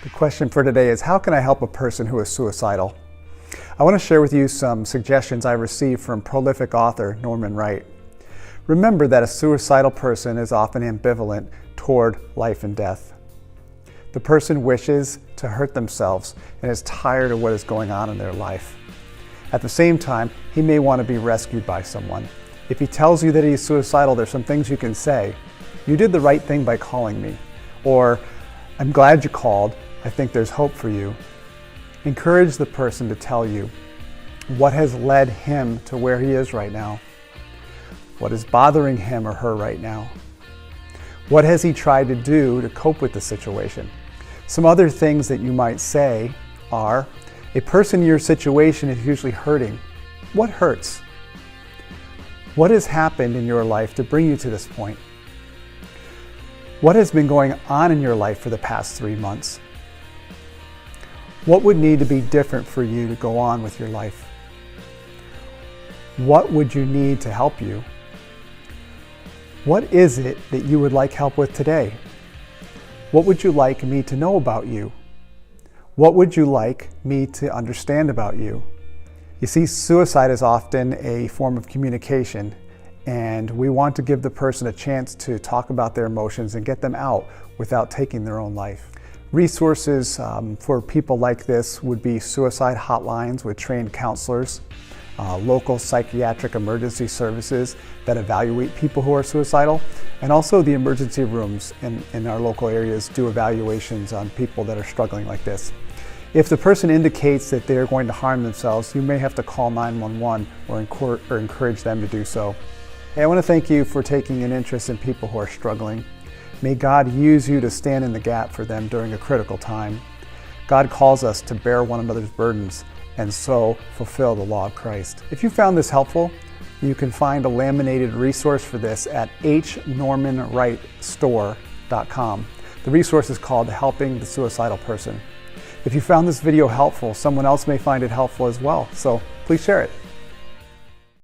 The question for today is, how can I help a person who is suicidal? I want to share with you some suggestions I received from prolific author Norman Wright. Remember that a suicidal person is often ambivalent toward life and death. The person wishes to hurt themselves and is tired of what is going on in their life. At the same time, he may want to be rescued by someone. If he tells you that he's suicidal, there's some things you can say. You did the right thing by calling me. Or, I'm glad you called. I think there's hope for you. Encourage the person to tell you what has led him to where he is right now. What is bothering him or her right now? What has he tried to do to cope with the situation? Some other things that you might say are, a person in your situation is usually hurting. What hurts? What has happened in your life to bring you to this point? What has been going on in your life for the past 3 months? What would need to be different for you to go on with your life? What would you need to help you? What is it that you would like help with today? What would you like me to know about you? What would you like me to understand about you? You see, suicide is often a form of communication, and we want to give the person a chance to talk about their emotions and get them out without taking their own life. Resources for people like this would be suicide hotlines with trained counselors, local psychiatric emergency services that evaluate people who are suicidal, and also the emergency rooms in our local areas do evaluations on people that are struggling like this. If the person indicates that they are going to harm themselves, you may have to call 911 or encourage them to do so. Hey, I want to thank you for taking an interest in people who are struggling. May God use you to stand in the gap for them during a critical time. God calls us to bear one another's burdens and so fulfill the law of Christ. If you found this helpful, you can find a laminated resource for this at hnormanwrightstore.com. The resource is called Helping the Suicidal Person. If you found this video helpful, someone else may find it helpful as well, so please share it.